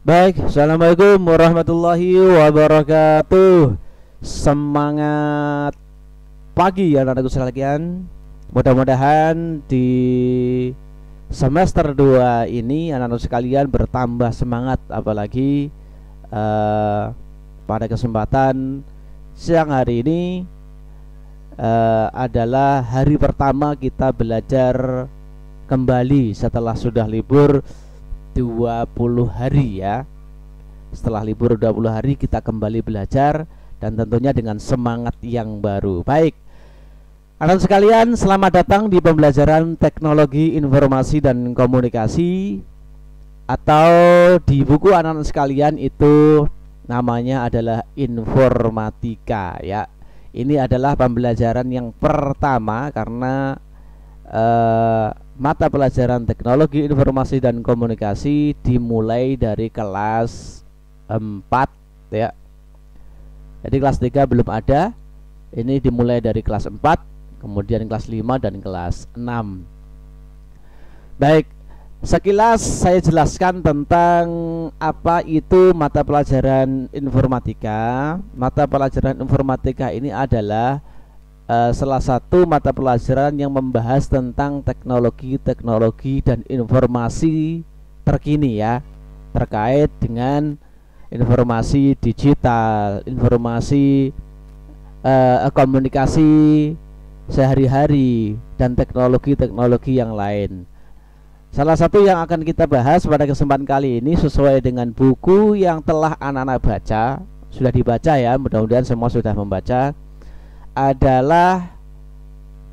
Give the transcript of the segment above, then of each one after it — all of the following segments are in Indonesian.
Baik, assalamualaikum warahmatullahi wabarakatuh. Semangat pagi ya anak-anakku sekalian. Mudah-mudahan di semester 2 ini anak-anak sekalian bertambah semangat, apalagi pada kesempatan siang hari ini adalah hari pertama kita belajar kembali setelah sudah libur 20 hari ya. Setelah libur 20 hari kita kembali belajar, dan tentunya dengan semangat yang baru. Baik, anak sekalian, selamat datang di pembelajaran teknologi informasi dan komunikasi, atau di buku anak-anak sekalian itu namanya adalah informatika ya. Ini adalah pembelajaran yang pertama karena mata pelajaran teknologi informasi dan komunikasi dimulai dari kelas 4 ya. Jadi kelas 3 belum ada. Ini dimulai dari kelas 4, kemudian kelas 5 dan kelas 6. Baik, sekilas saya jelaskan tentang apa itu mata pelajaran informatika. Mata pelajaran informatika ini adalah salah satu mata pelajaran yang membahas tentang teknologi dan informasi terkini ya, terkait dengan informasi digital, informasi komunikasi sehari-hari, dan teknologi yang lain. Salah satu yang akan kita bahas pada kesempatan kali ini sesuai dengan buku yang telah anak-anak baca, sudah dibaca ya, mudah-mudahan semua sudah membaca, adalah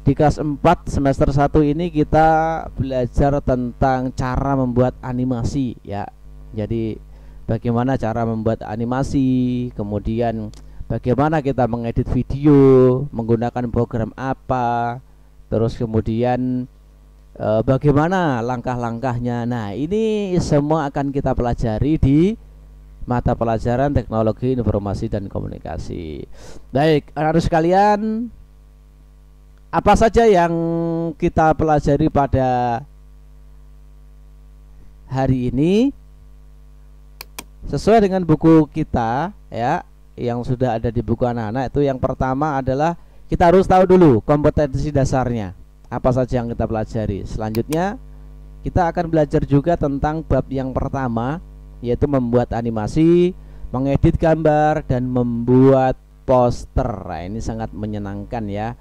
di kelas 4 semester 1 ini kita belajar tentang cara membuat animasi ya. Jadi bagaimana cara membuat animasi, kemudian bagaimana kita mengedit video, menggunakan program apa, terus kemudian bagaimana langkah-langkahnya. Nah, ini semua akan kita pelajari di mata pelajaran teknologi informasi dan komunikasi. Baik, anak-anak sekalian, apa saja yang kita pelajari pada hari ini sesuai dengan buku kita ya, yang sudah ada di buku anak-anak. Itu yang pertama adalah kita harus tahu dulu kompetensi dasarnya, apa saja yang kita pelajari. Selanjutnya kita akan belajar juga tentang bab yang pertama, yaitu membuat animasi, mengedit gambar, dan membuat poster. Nah, ini sangat menyenangkan ya.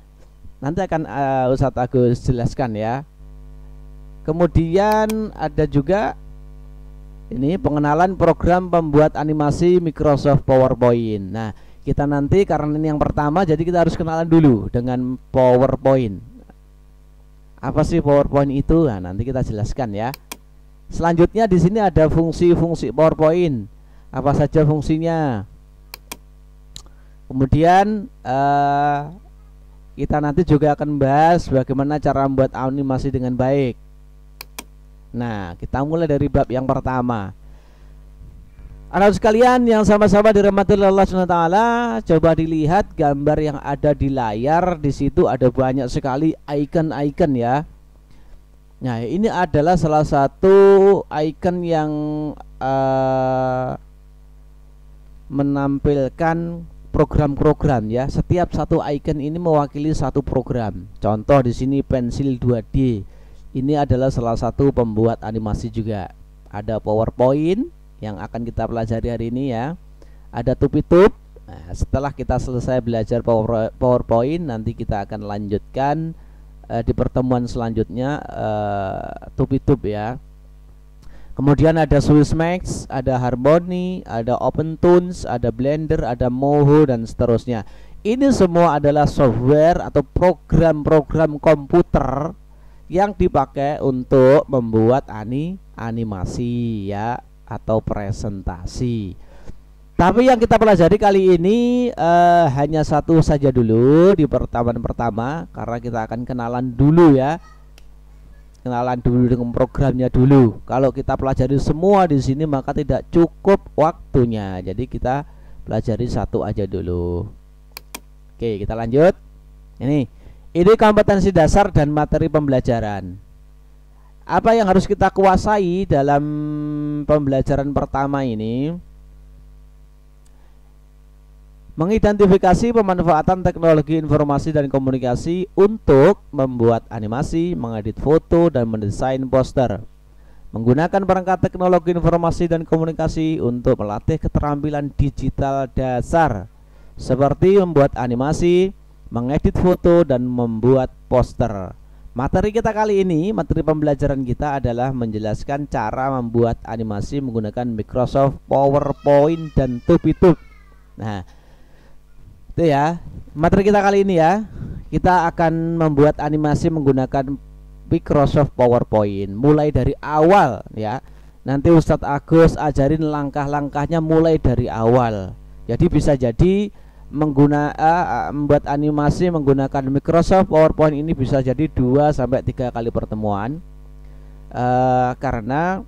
Nanti akan Ustadz Agus jelaskan ya. Kemudian ada juga ini pengenalan program pembuat animasi Microsoft PowerPoint. Nah, kita nanti karena ini yang pertama, jadi kita harus kenalan dulu dengan PowerPoint. Apa sih PowerPoint itu? Nah, nanti kita jelaskan ya. Selanjutnya di sini ada fungsi-fungsi PowerPoint. Apa saja fungsinya? Kemudian kita nanti juga akan bahas bagaimana cara membuat animasi dengan baik. Nah, kita mulai dari bab yang pertama. Anak sekalian yang sama-sama dirahmati Allah SWT, coba dilihat gambar yang ada di layar. Di situ ada banyak sekali icon-icon ya. Nah, ini adalah salah satu icon yang menampilkan program-program ya. Setiap satu icon ini mewakili satu program. Contoh di sini pensil 2D. Ini adalah salah satu pembuat animasi juga. Ada PowerPoint yang akan kita pelajari hari ini ya. Ada Tupitup. Nah, setelah kita selesai belajar PowerPoint, nanti kita akan lanjutkan di pertemuan selanjutnya Tupitup ya. Kemudian ada Swissmax, ada Harmony, ada OpenTunes, ada Blender, ada Moho, dan seterusnya. Ini semua adalah software atau program-program komputer yang dipakai untuk membuat animasi ya, atau presentasi. Tapi yang kita pelajari kali ini hanya satu saja dulu di pertemuan pertama, karena kita akan kenalan dulu ya. Kenalan dulu dengan programnya dulu. Kalau kita pelajari semua di sini maka tidak cukup waktunya. Jadi kita pelajari satu aja dulu. Oke, kita lanjut. Ini kompetensi dasar dan materi pembelajaran. Apa yang harus kita kuasai dalam pembelajaran pertama ini? Mengidentifikasi pemanfaatan teknologi informasi dan komunikasi untuk membuat animasi, mengedit foto, dan mendesain poster. Menggunakan perangkat teknologi informasi dan komunikasi untuk melatih keterampilan digital dasar seperti membuat animasi, mengedit foto, dan membuat poster. Materi kita kali ini, materi pembelajaran kita adalah menjelaskan cara membuat animasi menggunakan Microsoft PowerPoint dan TubeTube. Nah, itu ya materi kita kali ini ya. Kita akan membuat animasi menggunakan Microsoft PowerPoint mulai dari awal ya. Nanti Ustadz Agus ajarin langkah-langkahnya mulai dari awal. Jadi bisa jadi membuat animasi menggunakan Microsoft PowerPoint ini bisa jadi 2-3 kali pertemuan, karena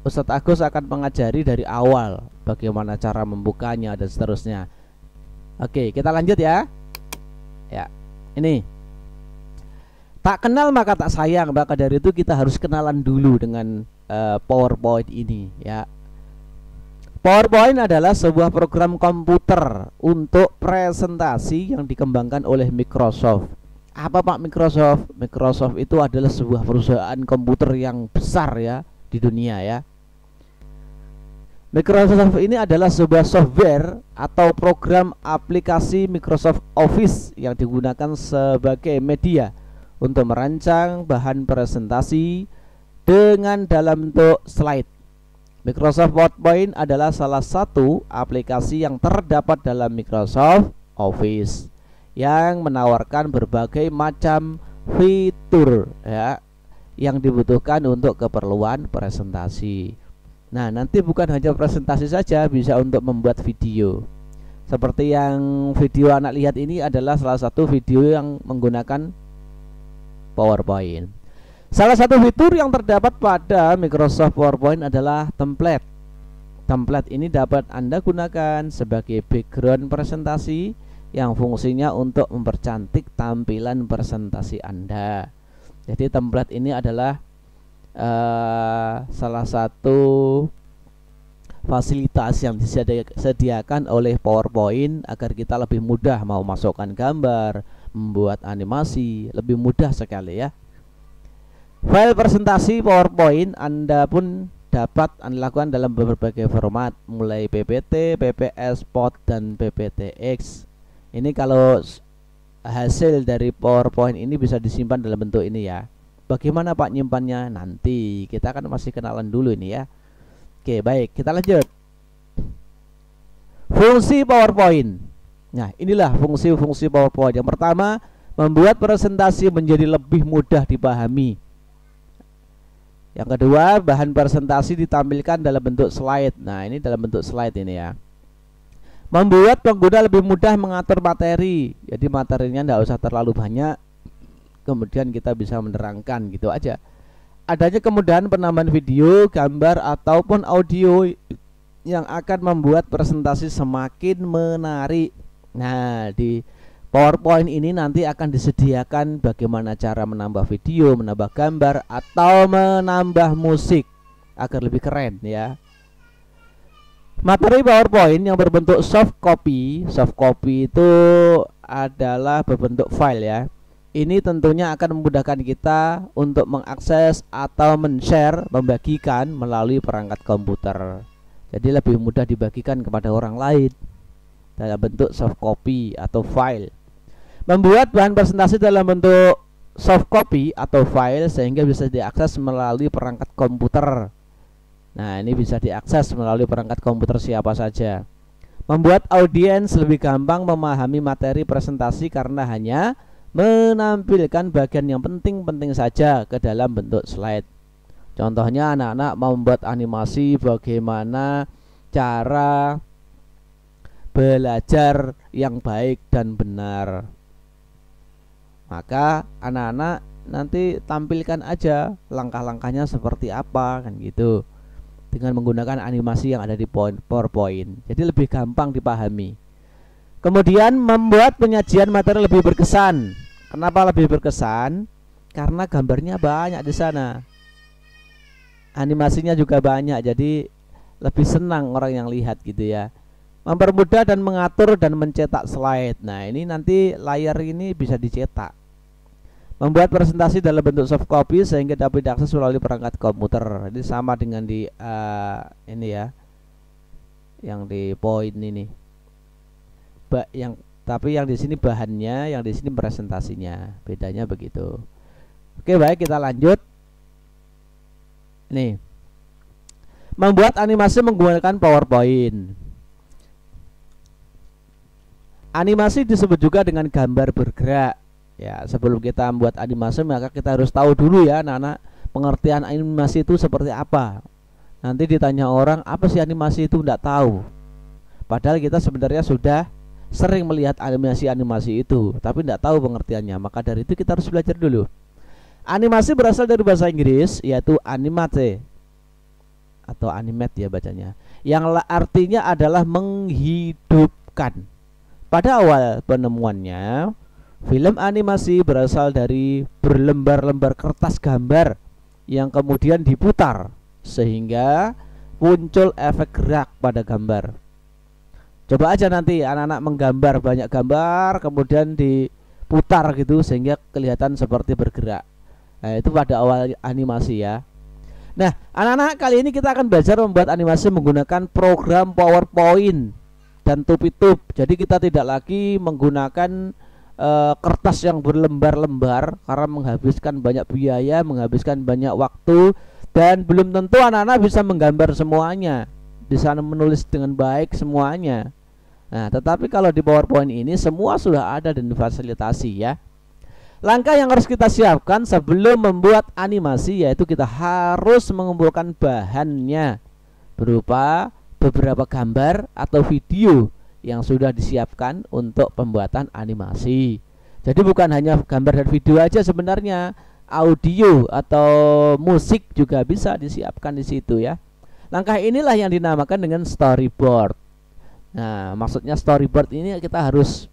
Ustadz Agus akan mengajari dari awal bagaimana cara membukanya dan seterusnya. Oke, kita lanjut ya. Ya, ini tak kenal maka tak sayang, maka dari itu kita harus kenalan dulu dengan PowerPoint ini ya. PowerPoint adalah sebuah program komputer untuk presentasi yang dikembangkan oleh Microsoft. Apa Pak Microsoft? Microsoft itu adalah sebuah perusahaan komputer yang besar ya di dunia ya. Microsoft ini adalah sebuah software atau program aplikasi Microsoft Office yang digunakan sebagai media untuk merancang bahan presentasi dengan dalam bentuk slide. Microsoft PowerPoint adalah salah satu aplikasi yang terdapat dalam Microsoft Office yang menawarkan berbagai macam fitur ya yang dibutuhkan untuk keperluan presentasi. Nah, nanti bukan hanya presentasi saja, bisa untuk membuat video. Seperti yang video anak lihat ini adalah salah satu video yang menggunakan PowerPoint. Salah satu fitur yang terdapat pada Microsoft PowerPoint adalah template. Template ini dapat Anda gunakan sebagai background presentasi yang fungsinya untuk mempercantik tampilan presentasi Anda. Jadi template ini adalah salah satu fasilitas yang disediakan oleh PowerPoint agar kita lebih mudah mau masukkan gambar, membuat animasi, lebih mudah sekali ya. File presentasi PowerPoint Anda pun dapat Anda lakukan dalam berbagai format, mulai PPT, PPS, POT, dan PPTX. Ini kalau hasil dari PowerPoint ini bisa disimpan dalam bentuk ini ya. Bagaimana Pak nyimpannya? Nanti kita akan masih kenalan dulu ini ya. Oke, baik, kita lanjut. Fungsi PowerPoint. Nah, inilah fungsi-fungsi PowerPoint. Yang pertama, membuat presentasi menjadi lebih mudah dipahami. Yang kedua, bahan presentasi ditampilkan dalam bentuk slide. Nah, ini dalam bentuk slide ini ya. Membuat pengguna lebih mudah mengatur materi. Jadi materinya tidak usah terlalu banyak, kemudian kita bisa menerangkan gitu aja. Adanya kemudahan penambahan video, gambar, ataupun audio yang akan membuat presentasi semakin menarik. Nah, di PowerPoint ini nanti akan disediakan bagaimana cara menambah video, menambah gambar, atau menambah musik agar lebih keren ya. Materi PowerPoint yang berbentuk soft copy itu adalah berbentuk file ya. Ini tentunya akan memudahkan kita untuk mengakses atau men-share, membagikan melalui perangkat komputer. Jadi lebih mudah dibagikan kepada orang lain dalam bentuk soft copy atau file. Membuat bahan presentasi dalam bentuk soft copy atau file sehingga bisa diakses melalui perangkat komputer. Nah, ini bisa diakses melalui perangkat komputer siapa saja. Membuat audiens lebih gampang memahami materi presentasi karena hanya menampilkan bagian yang penting-penting saja ke dalam bentuk slide. Contohnya anak-anak mau membuat animasi bagaimana cara belajar yang baik dan benar. Maka anak-anak nanti tampilkan aja langkah-langkahnya seperti apa kan gitu, dengan menggunakan animasi yang ada di PowerPoint. Jadi lebih gampang dipahami. Kemudian membuat penyajian materi lebih berkesan. Kenapa lebih berkesan? karena gambarnya banyak di sana, animasinya juga banyak, jadi lebih senang orang yang lihat gitu ya. Mempermudah dan mengatur dan mencetak slide. Nah, ini nanti layar ini bisa dicetak. Membuat presentasi dalam bentuk soft copy sehingga dapat diakses melalui perangkat komputer. Ini sama dengan di ini ya, yang di poin ini. Tapi yang di sini bahannya, yang di sini presentasinya. Bedanya begitu. Oke, baik, kita lanjut. Nih, membuat animasi menggunakan PowerPoint. Animasi disebut juga dengan gambar bergerak. Ya, sebelum kita membuat animasi maka kita harus tahu dulu ya anak-anak, pengertian animasi itu seperti apa. Nanti ditanya orang, apa sih animasi itu, enggak tahu. Padahal kita sebenarnya sudah sering melihat animasi-animasi itu, tapi enggak tahu pengertiannya. Maka dari itu kita harus belajar dulu. Animasi berasal dari bahasa Inggris, yaitu animate atau animate ya bacanya, yang artinya adalah menghidupkan. Pada awal penemuannya, film animasi berasal dari berlembar-lembar kertas gambar yang kemudian diputar sehingga muncul efek gerak pada gambar. Coba aja nanti anak-anak menggambar banyak gambar kemudian diputar gitu sehingga kelihatan seperti bergerak. Nah, itu pada awal animasi ya. Nah, anak-anak, kali ini kita akan belajar membuat animasi menggunakan program PowerPoint dan tube-tube. Jadi kita tidak lagi menggunakan kertas yang berlembar-lembar karena menghabiskan banyak biaya, menghabiskan banyak waktu, dan belum tentu anak-anak bisa menggambar semuanya, bisa menulis dengan baik semuanya. Nah, tetapi kalau di PowerPoint ini semua sudah ada dan difasilitasi ya. Langkah yang harus kita siapkan sebelum membuat animasi yaitu kita harus mengumpulkan bahannya berupa beberapa gambar atau video yang sudah disiapkan untuk pembuatan animasi. Jadi bukan hanya gambar dan video aja sebenarnya, audio atau musik juga bisa disiapkan di situ ya. Langkah inilah yang dinamakan dengan storyboard. Nah, maksudnya storyboard ini kita harus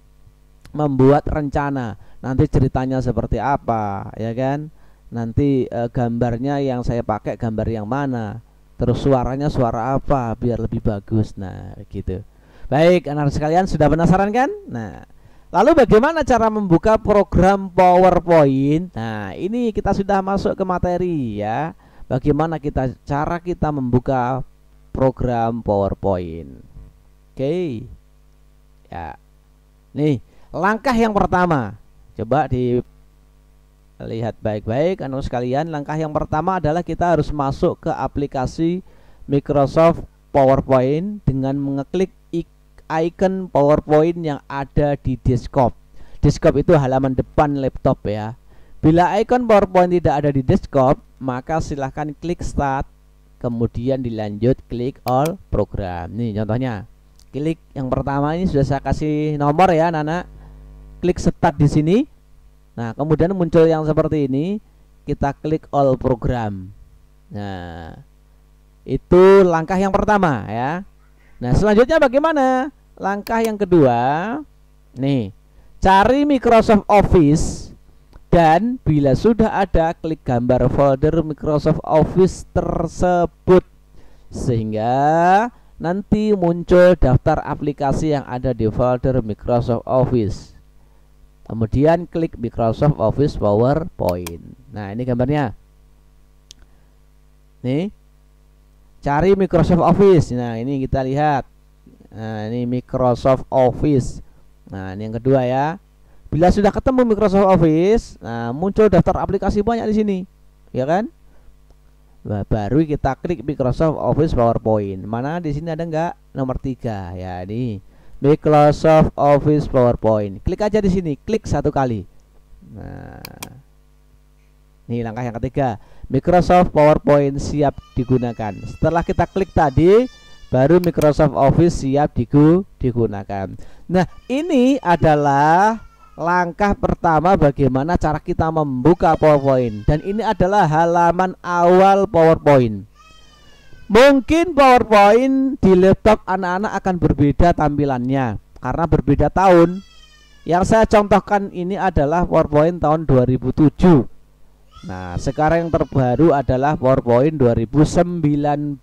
membuat rencana. Nanti ceritanya seperti apa, ya kan? Nanti gambarnya yang saya pakai gambar yang mana? Terus suaranya suara apa biar lebih bagus. Nah, gitu. Baik, anak-anak sekalian sudah penasaran kan? Nah, lalu bagaimana cara membuka program PowerPoint? Nah, ini kita sudah masuk ke materi ya. Bagaimana cara kita membuka program PowerPoint? Oke. Ya. Nih, langkah yang pertama. Coba lihat baik-baik anak sekalian. Langkah yang pertama adalah kita harus masuk ke aplikasi Microsoft PowerPoint dengan mengeklik icon PowerPoint yang ada di desktop. Desktop itu halaman depan laptop ya. Bila icon PowerPoint tidak ada di desktop, maka silahkan klik start, kemudian dilanjut klik all program. Nih contohnya, klik yang pertama ini sudah saya kasih nomor ya anak-anak. Klik start di sini. Nah, kemudian muncul yang seperti ini, kita klik all program. Nah, itu langkah yang pertama ya. Nah, selanjutnya bagaimana? Langkah yang kedua, nih, cari Microsoft Office dan bila sudah ada, klik gambar folder Microsoft Office tersebut sehingga nanti muncul daftar aplikasi yang ada di folder Microsoft Office. Kemudian klik Microsoft Office PowerPoint. Nah, ini gambarnya. Nih, cari Microsoft Office. Nah, ini kita lihat. Nah, ini Microsoft Office. Nah, ini yang kedua ya. Bila sudah ketemu Microsoft Office, nah muncul daftar aplikasi banyak di sini, ya kan? Nah, baru kita klik Microsoft Office PowerPoint. Mana di sini ada enggak? Nomor 3 ya, ini Microsoft Office PowerPoint. Klik aja di sini, klik satu kali. Nah, ini langkah yang ketiga. Microsoft PowerPoint siap digunakan. Setelah kita klik tadi, baru Microsoft Office siap digunakan. Nah, ini adalah langkah pertama bagaimana cara kita membuka PowerPoint. Dan ini adalah halaman awal PowerPoint. Mungkin PowerPoint di laptop anak-anak akan berbeda tampilannya karena berbeda tahun. Yang saya contohkan ini adalah PowerPoint tahun 2007. Nah, sekarang yang terbaru adalah PowerPoint 2019.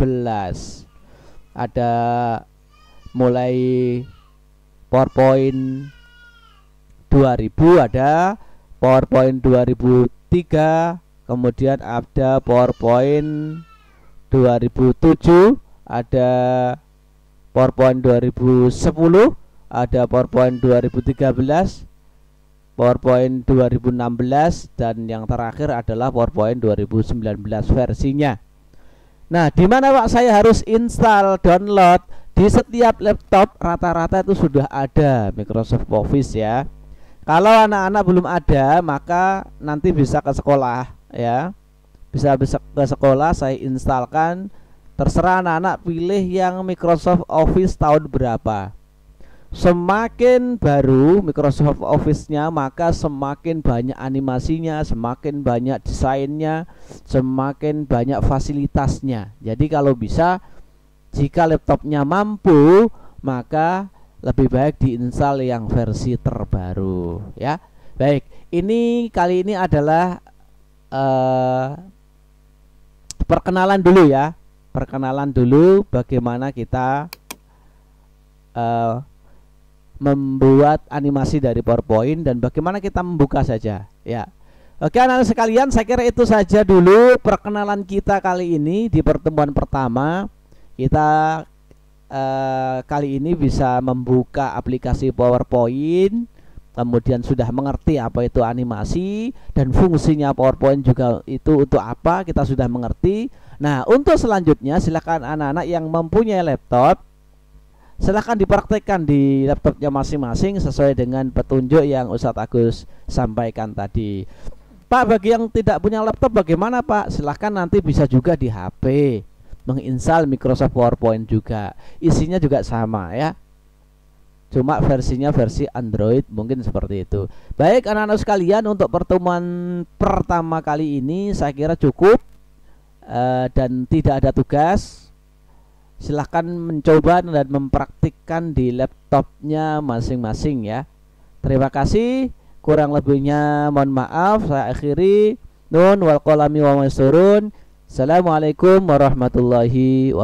Ada mulai PowerPoint 2000, ada PowerPoint 2003, kemudian ada PowerPoint 2007, ada PowerPoint 2010, ada PowerPoint 2013, PowerPoint 2016, dan yang terakhir adalah PowerPoint 2019 versinya. Nah, di mana Pak saya harus install, download? Di setiap laptop rata-rata itu sudah ada Microsoft Office ya. Kalau anak-anak belum ada, maka nanti bisa ke sekolah ya. Bisa ke sekolah, saya instalkan. Terserah anak-anak pilih yang Microsoft Office tahun berapa. Semakin baru Microsoft Office-nya, maka semakin banyak animasinya, semakin banyak desainnya, semakin banyak fasilitasnya. Jadi kalau bisa, jika laptopnya mampu, maka lebih baik diinstal yang versi terbaru ya. Baik, ini kali ini adalah perkenalan dulu ya. Perkenalan dulu bagaimana kita membuat animasi dari PowerPoint dan bagaimana kita membuka saja ya. Oke anak-anak sekalian, saya kira itu saja dulu perkenalan kita kali ini di pertemuan pertama. Kita kali ini bisa membuka aplikasi PowerPoint, kemudian sudah mengerti apa itu animasi dan fungsinya PowerPoint juga itu untuk apa, kita sudah mengerti. Nah, untuk selanjutnya silakan anak-anak yang mempunyai laptop, silahkan dipraktekkan di laptopnya masing-masing sesuai dengan petunjuk yang Ustadz Agus sampaikan tadi. Pak, bagi yang tidak punya laptop bagaimana Pak? Silahkan nanti bisa juga di HP menginstal Microsoft PowerPoint juga. Isinya juga sama ya. Cuma versinya versi Android, mungkin seperti itu. Baik anak-anak sekalian, untuk pertemuan pertama kali ini saya kira cukup dan tidak ada tugas. Silahkan mencoba dan mempraktikkan di laptopnya masing-masing ya. Terima kasih. Kurang lebihnya mohon maaf. Saya akhiri. Nun wal qalami wa masturun. Assalamualaikum warahmatullahi wabarakatuh.